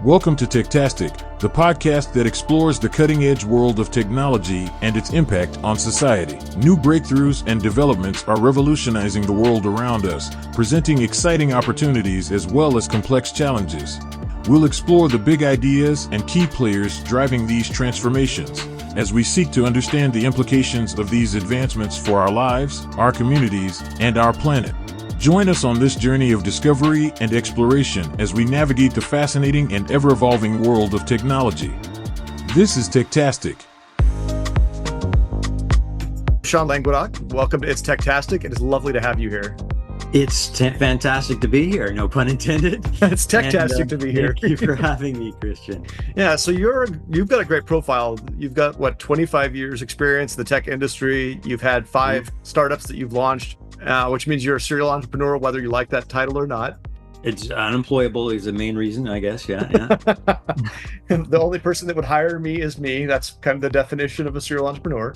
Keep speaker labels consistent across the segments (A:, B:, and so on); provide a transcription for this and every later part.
A: Welcome to Techtastic, the podcast that explores the cutting-edge world of technology and its impact on society. New breakthroughs and developments are revolutionizing the world around us, presenting exciting opportunities as well as complex challenges. We'll explore the big ideas and key players driving these transformations, as we seek to understand the implications of these advancements for our lives, our communities, and our planet. Join us on this journey of discovery and exploration as we navigate the fascinating and ever-evolving world of technology. This is Techtastic.
B: Sean Languedoc, welcome to It's Techtastic. It is lovely to have you here.
C: It's fantastic to be here, no pun intended.
B: It's Techtastic to be here.
C: Thank you for having me, Christian.
B: Yeah, so you've got a great profile. You've got, 25 years experience in the tech industry. You've had 5 startups that you've launched, which means you're a serial entrepreneur, whether you like that title or not.
C: It's unemployable is the main reason, I guess. Yeah.
B: The only person that would hire me is me. That's kind of the definition of a serial entrepreneur.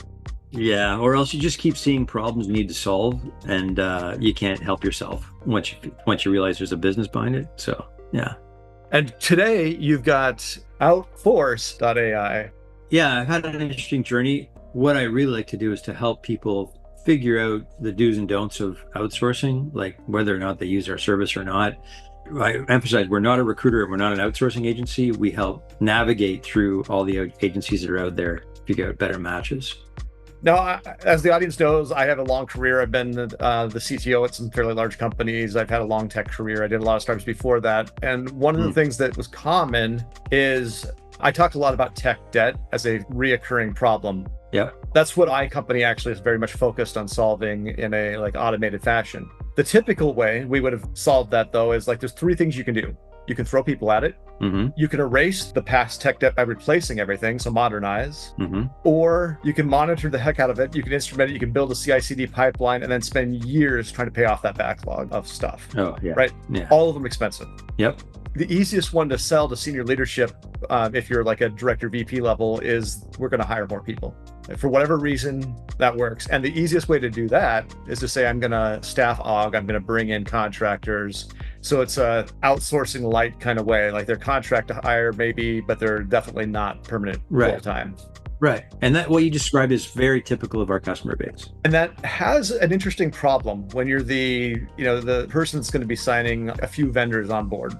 C: Yeah, or else you just keep seeing problems you need to solve, and you can't help yourself once you realize there's a business behind it. So, yeah.
B: And today you've got outforce.ai.
C: Yeah, I've had an interesting journey. What I really like to do is to help people figure out the do's and don'ts of outsourcing, like whether or not they use our service or not. I emphasize we're not a recruiter, we're not an outsourcing agency. We help navigate through all the agencies that are out there, figure out better matches.
B: Now, as the audience knows, I have a long career. I've been the CTO at some fairly large companies. I've had a long tech career. I did a lot of startups before that. And one of the things that was common is I talked a lot about tech debt as a reoccurring problem.
C: Yeah.
B: That's what iCompany actually is very much focused on solving in a automated fashion. The typical way we would have solved that, though, is there's 3 things you can do. You can throw people at it.
C: Mm-hmm.
B: You can erase the past tech debt by replacing everything, so modernize.
C: Mm-hmm.
B: Or you can monitor the heck out of it. You can instrument it. You can build a CI/CD pipeline and then spend years trying to pay off that backlog of stuff.
C: Oh, yeah.
B: Right?
C: Yeah.
B: All of them expensive.
C: Yep.
B: The easiest one to sell to senior leadership, if you're like a director VP level, is we're going to hire more people. For whatever reason, that works. And the easiest way to do that is to say, I'm going to staff aug, I'm going to bring in contractors. So it's a outsourcing light kind of way, like they're contract to hire maybe, but they're definitely not permanent full-time.
C: Right. And that what you described is very typical of our customer base.
B: And that has an interesting problem when you're the person that's going to be signing a few vendors on board.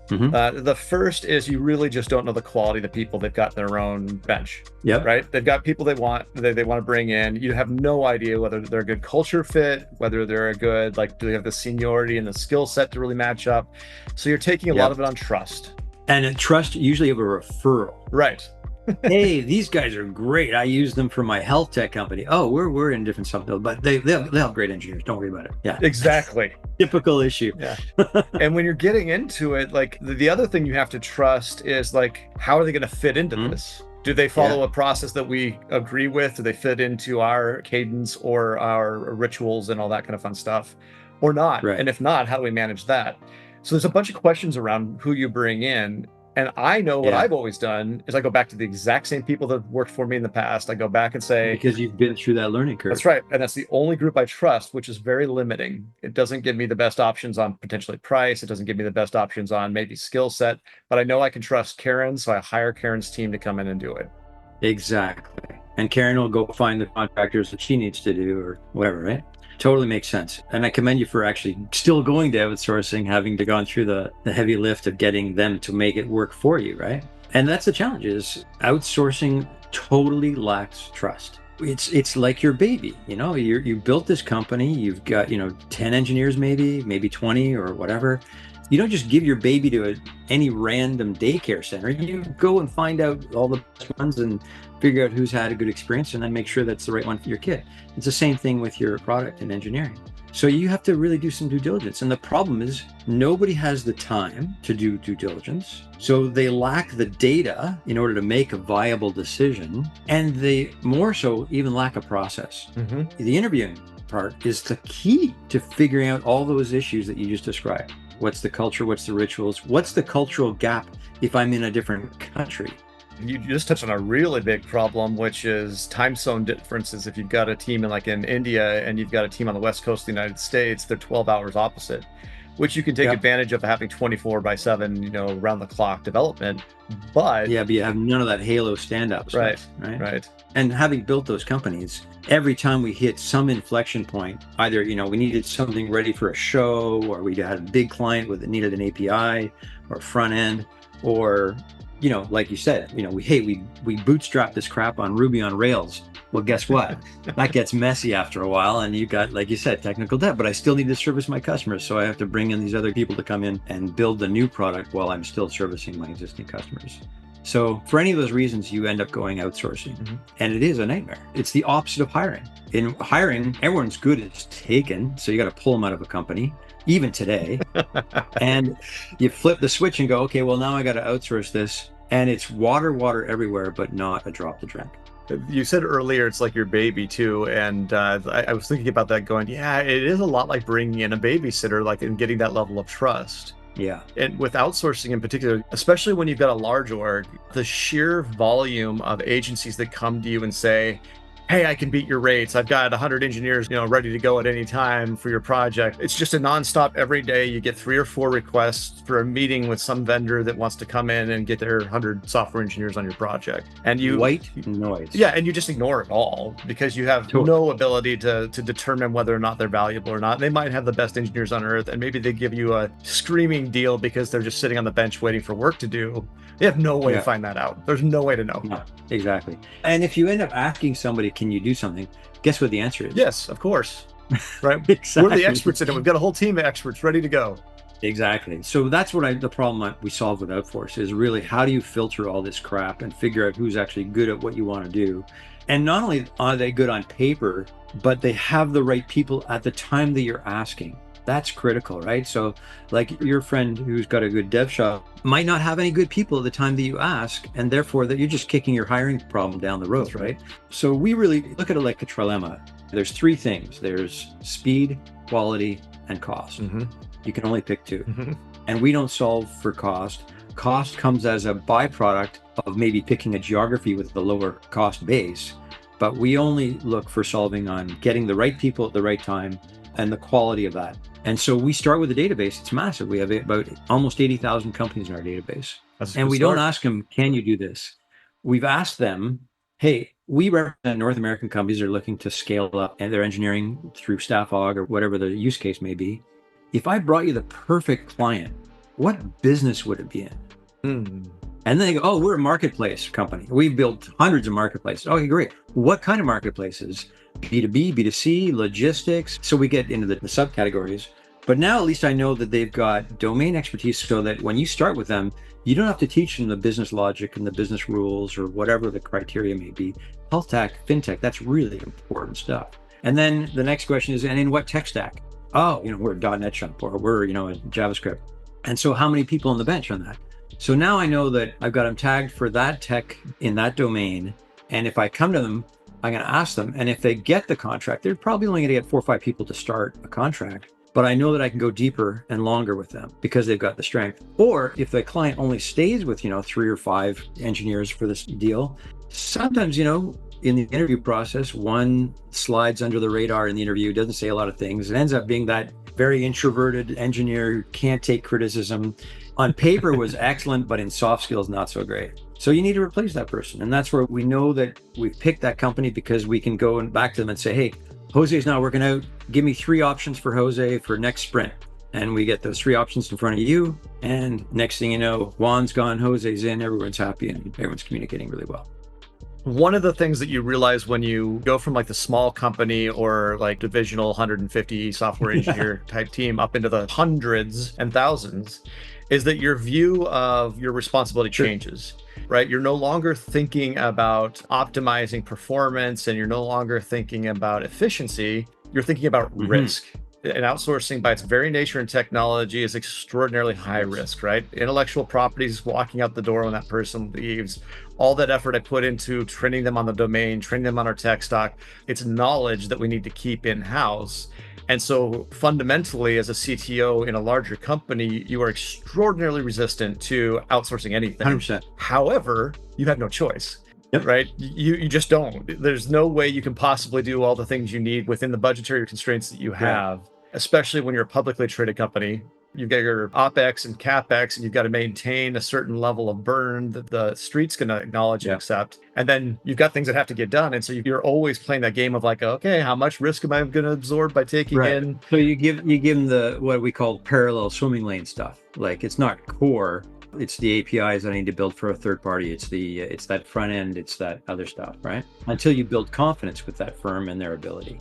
C: Mm-hmm.
B: The first is you really just don't know the quality of the people they've got in their own bench.
C: Yep.
B: Right. They've got people they want to bring in. You have no idea whether they're a good culture fit, whether they're a good, do they have the seniority and the skill set to really match up? So you're taking a lot of it on trust. And
C: a trust usually of a referral.
B: Right.
C: Hey, these guys are great. I use them for my health tech company. Oh, we're in different stuff, but they'll have great engineers. Don't worry about it. Yeah,
B: exactly.
C: Typical issue.
B: Yeah. And when you're getting into it, the other thing you have to trust is how are they going to fit into this? Do they follow a process that we agree with? Do they fit into our cadence or our rituals and all that kind of fun stuff, or not?
C: Right.
B: And if not, how do we manage that? So there's a bunch of questions around who you bring in. And I know what I've always done is I go back to the exact same people that worked for me in the past. I go back and say...
C: Because you've been through that learning curve.
B: That's right. And that's the only group I trust, which is very limiting. It doesn't give me the best options on potentially price. It doesn't give me the best options on maybe skill set. But I know I can trust Karen, so I hire Karen's team to come in and do it.
C: Exactly. And Karen will go find the contractors that she needs to do or whatever, right? Totally makes sense. And I commend you for actually still going to outsourcing, having to gone through the heavy lift of getting them to make it work for you, right? And that's the challenge is outsourcing totally lacks trust. It's like your baby, you built this company, you've got, 10 engineers, maybe 20 or whatever. You don't just give your baby to any random daycare center. You go and find out all the best ones and figure out who's had a good experience and then make sure that's the right one for your kid. It's the same thing with your product and engineering. So you have to really do some due diligence. And the problem is nobody has the time to do due diligence. So they lack the data in order to make a viable decision. And they more so even lack a process. Mm-hmm. The interviewing part is the key to figuring out all those issues that you just described. What's the culture? What's the rituals? What's the cultural gap if I'm in a different country?
B: You just touched on a really big problem, which is time zone differences. If you've got a team in India and you've got a team on the West Coast of the United States, they're 12 hours opposite. which you can take advantage of having 24/7, round the clock development. But
C: but you have none of that halo stand-up stuff,
B: right.
C: And having built those companies, every time we hit some inflection point, either we needed something ready for a show, or we had a big client that needed an API or front end, or like you said, we bootstrap this crap on Ruby on Rails. Well, guess what? That gets messy after a while, and you got, like you said, technical debt, but I still need to service my customers. So I have to bring in these other people to come in and build the new product while I'm still servicing my existing customers. So for any of those reasons, you end up going outsourcing. And it is a nightmare. It's the opposite of hiring. In hiring, everyone's good is taken. So you got to pull them out of a company, even today. And you flip the switch and go, okay, well, now I got to outsource this. And it's water everywhere, but not a drop to drink.
B: You said earlier it's like your baby too, and I was thinking about that going, it is a lot like bringing in a babysitter, like, and getting that level of trust.
C: Yeah.
B: And with outsourcing in particular, especially when you've got a large org, the sheer volume of agencies that come to you and say, hey, I can beat your rates. I've got 100 engineers, ready to go at any time for your project. It's just a nonstop every day. You get 3 or 4 requests for a meeting with some vendor that wants to come in and get their 100 software engineers on your project. And you
C: white noise.
B: Yeah, and you just ignore it all because you have no ability to determine whether or not they're valuable or not. They might have the best engineers on earth, and maybe they give you a screaming deal because they're just sitting on the bench waiting for work to do. They have no way to find that out. There's no way to know.
C: No, exactly. And if you end up asking somebody, can you do something? Guess what the answer is?
B: Yes, of course. Right?
C: Exactly.
B: We're the experts in it. We've got a whole team of experts ready to go.
C: Exactly. So that's what the problem we solve with Outforce is really, how do you filter all this crap and figure out who's actually good at what you want to do? And not only are they good on paper, but they have the right people at the time that you're asking. That's critical, right? So like your friend who's got a good dev shop might not have any good people at the time that you ask, and therefore that you're just kicking your hiring problem down the road. That's right? So we really look at it like a trilemma. There's 3 things. There's speed, quality, and cost. You can only pick 2. And we don't solve for cost. Cost comes as a byproduct of maybe picking a geography with the lower cost base, but we only look for solving on getting the right people at the right time and the quality of that. And so we start with a database. It's massive. We have about almost 80,000 companies in our database. And we don't ask them, can you do this? We've asked them, hey, we represent North American companies that are looking to scale up and their engineering through Staff Aug or whatever the use case may be. If I brought you the perfect client, what business would it be in? And then they go, oh, we're a marketplace company. We've built hundreds of marketplaces. Okay, great. What kind of marketplaces? B2B, B2C, logistics. So we get into the subcategories. But now at least I know that they've got domain expertise so that when you start with them, you don't have to teach them the business logic and the business rules or whatever the criteria may be. Health tech, fintech, that's really important stuff. And then the next question is, and in what tech stack? Oh, we're a .NET shop, or we're, a JavaScript. And so how many people on the bench on that? So now I know that I've got them tagged for that tech in that domain. And if I come to them, I'm going to ask them. And if they get the contract, they're probably only going to get 4 or 5 people to start a contract. But I know that I can go deeper and longer with them because they've got the strength. Or if the client only stays with, 3 or 5 engineers for this deal, sometimes, in the interview process, one slides under the radar in the interview, doesn't say a lot of things. It ends up being that very introverted engineer who can't take criticism. On paper was excellent, but in soft skills, not so great. So you need to replace that person. And that's where we know that we've picked that company because we can go back to them and say, hey, Jose's not working out. Give me 3 options for Jose for next sprint. And we get those 3 options in front of you. And next thing you know, Juan's gone, Jose's in, everyone's happy, and everyone's communicating really well.
B: One of the things that you realize when you go from like the small company or like divisional 150 software engineer type team up into the hundreds and thousands is that your view of your responsibility changes, right? You're no longer thinking about optimizing performance and you're no longer thinking about efficiency. You're thinking about risk. And outsourcing by its very nature and technology is extraordinarily high risk, right? Intellectual property is walking out the door when that person leaves. All that effort I put into training them on the domain, training them on our tech stack, it's knowledge that we need to keep in-house. And so fundamentally, as a CTO in a larger company, you are extraordinarily resistant to outsourcing anything.
C: 100%.
B: However, you have no choice.
C: Yep.
B: Right? You just don't. There's no way you can possibly do all the things you need within the budgetary constraints that you have, especially when you're a publicly traded company. You've got your OpEx and CapEx, and you've got to maintain a certain level of burn that the street's going to acknowledge and accept. And then you've got things that have to get done. And so you're always playing that game of like, okay, how much risk am I going to absorb by taking in?
C: So you give them the what we call parallel swimming lane stuff. Like it's not core. It's the APIs that I need to build for a third party. It's that front end. It's that other stuff, right? Until you build confidence with that firm and their ability.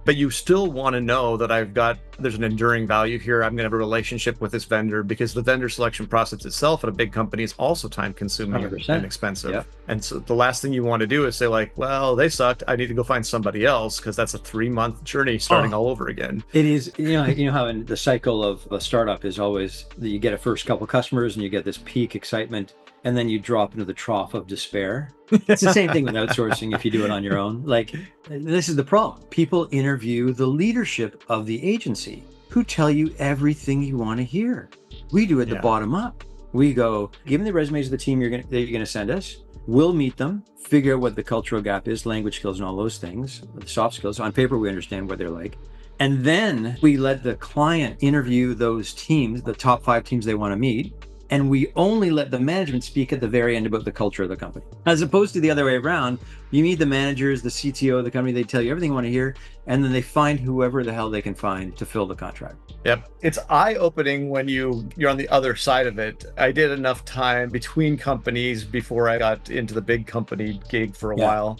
B: But you still want to know that there's an enduring value here. I'm going to have a relationship with this vendor, because the vendor selection process itself at a big company is also time consuming
C: 100%.
B: and expensive.
C: Yep.
B: And so the last thing you want to do is say like, well, they sucked, I need to go find somebody else, because that's a 3-month journey starting all over again.
C: It is, you know how in the cycle of a startup is always that you get a first couple customers and you get this peak excitement, and then you drop into the trough of despair. It's the same thing with outsourcing if you do it on your own. Like, this is the problem. People interview the leadership of the agency who tell you everything you want to hear. We do it the bottom up. We go, give me the resumes of the team that you're going to send us. We'll meet them, figure out what the cultural gap is, language skills and all those things, the soft skills. On paper, we understand what they're like. And then we let the client interview those teams, the top 5 teams they want to meet. And we only let the management speak at the very end about the culture of the company. As opposed to the other way around, you meet the managers, the CTO of the company, they tell you everything you want to hear, and then they find whoever the hell they can find to fill the contract.
B: Yep. It's eye-opening when you're on the other side of it. I did enough time between companies before I got into the big company gig for a while.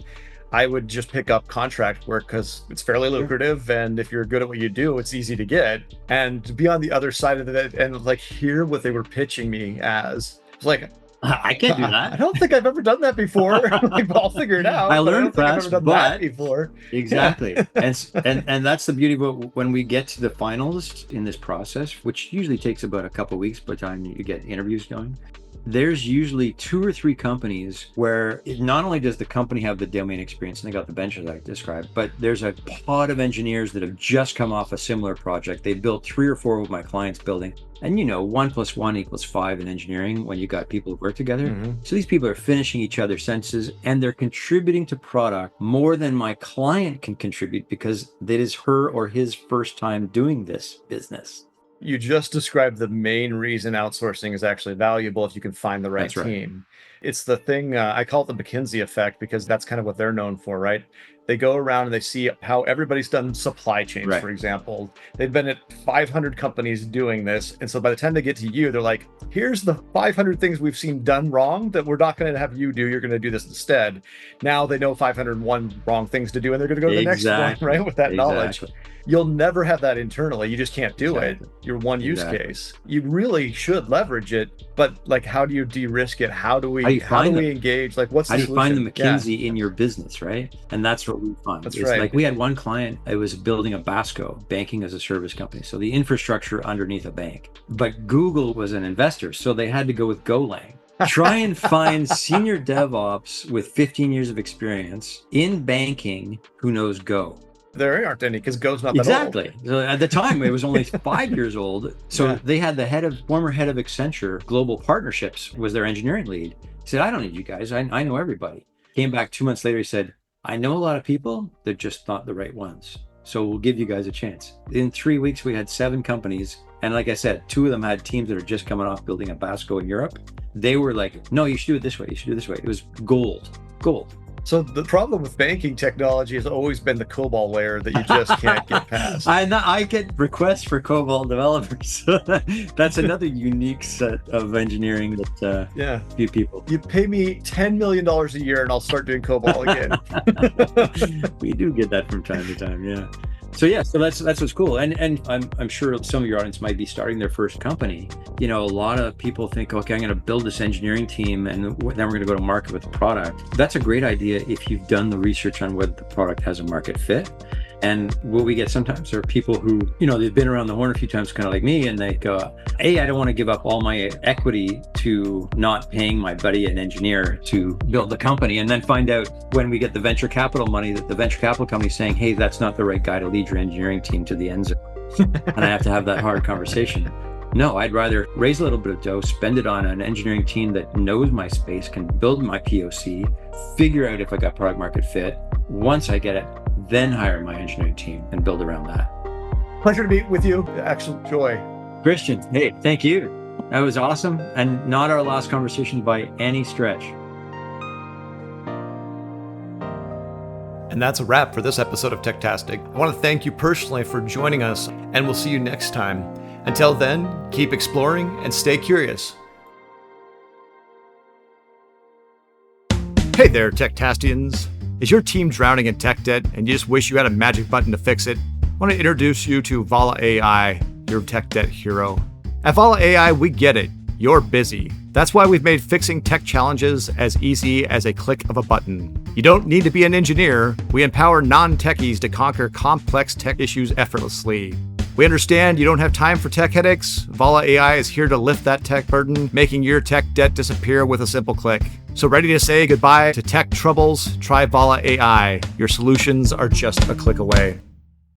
B: I would just pick up contract work because it's fairly lucrative. And if you're good at what you do, it's easy to get. And to be on the other side of it and like hear what they were pitching me as, it's like,
C: I can't do that.
B: I don't think I've ever done that before. Like, I'll figure it out.
C: I learned fast,
B: I've ever done that before.
C: Exactly. and that's the beauty about when we get to the finals in this process, which usually takes about a couple of weeks by the time you get interviews going. There's usually 2 or 3 companies where not only does the company have the domain experience and they got the benches I described, but there's a pod of engineers that have just come off a similar project. They built 3 or 4 of my clients' building. And 1 + 1 = 5 in engineering when you got people who work together. Mm-hmm. So these people are finishing each other's sentences and they're contributing to product more than my client can contribute because it is her or his first time doing this business.
B: You just described the main reason outsourcing is actually valuable if you can find the right team. It's the thing, I call it the McKinsey effect, because that's kind of what they're known for, right? They go around and they see how everybody's done supply chains, for example. They've been at 500 companies doing this. And so by the time they get to you, they're like, here's the 500 things we've seen done wrong that we're not going to have you do. You're going to do this instead. Now they know 501 wrong things to do, and they're going to go to the next one, right? With that knowledge. You'll never have that internally. You just can't do it. Your one use case. You really should leverage it, but like, how do you de-risk it? How do we engage? Like, what's the solution?
C: How do you find the McKinsey in your business, right? And that's what we find.
B: That's right.
C: Like we had one client, it was building a BASCO, banking as a service company. So the infrastructure underneath a bank. But Google was an investor, so they had to go with Golang. Try and find senior DevOps with 15 years of experience in banking who knows Go.
B: There aren't any because Go's not that old.
C: Exactly. So at the time, it was only 5 years old. So they had the former head of Accenture Global Partnerships was their engineering lead. He said, I don't need you guys. I know everybody. Came back 2 months later. He said, I know a lot of people. They're just not the right ones. So we'll give you guys a chance. In 3 weeks, we had 7 companies. And like I said, 2 of them had teams that are just coming off building a BASCO in Europe. They were like, no, you should do it this way. You should do it this way. It was gold.
B: So the problem with banking technology has always been the COBOL layer that you just can't get past.
C: I get requests for COBOL developers. That's another unique set of engineering that few people.
B: You pay me $10 million a year and I'll start doing COBOL again.
C: We do get that from time to time, yeah. So that's what's cool. And I'm sure some of your audience might be starting their first company. A lot of people think, okay, I'm going to build this engineering team and then we're going to go to market with the product. That's a great idea if you've done the research on whether the product has a market fit. And what we get sometimes are people who, they've been around the horn a few times, kind of like me, and they go, hey, I don't want to give up all my equity to not paying my buddy, an engineer, to build the company. And then find out when we get the venture capital money that the venture capital company is saying, hey, that's not the right guy to lead your engineering team to the end zone. And I have to have that hard conversation. No, I'd rather raise a little bit of dough, spend it on an engineering team that knows my space, can build my POC, figure out if I got product market fit. Once I get it, then hire my engineering team and build around that.
B: Pleasure to meet with you. Actual joy.
C: Christian, hey, thank you. That was awesome, and not our last conversation by any stretch.
D: And that's a wrap for this episode of Techtastic. I want to thank you personally for joining us, and we'll see you next time. Until then, keep exploring and stay curious. Hey there, Techtastians. Is your team drowning in tech debt and you just wish you had a magic button to fix it? I want to introduce you to Vola AI, your tech debt hero. At Vola AI, we get it. You're busy. That's why we've made fixing tech challenges as easy as a click of a button. You don't need to be an engineer. We empower non-techies to conquer complex tech issues effortlessly. We understand you don't have time for tech headaches. Vola AI is here to lift that tech burden, making your tech debt disappear with a simple click. So ready to say goodbye to tech troubles? Try Vola AI. Your solutions are just a click away.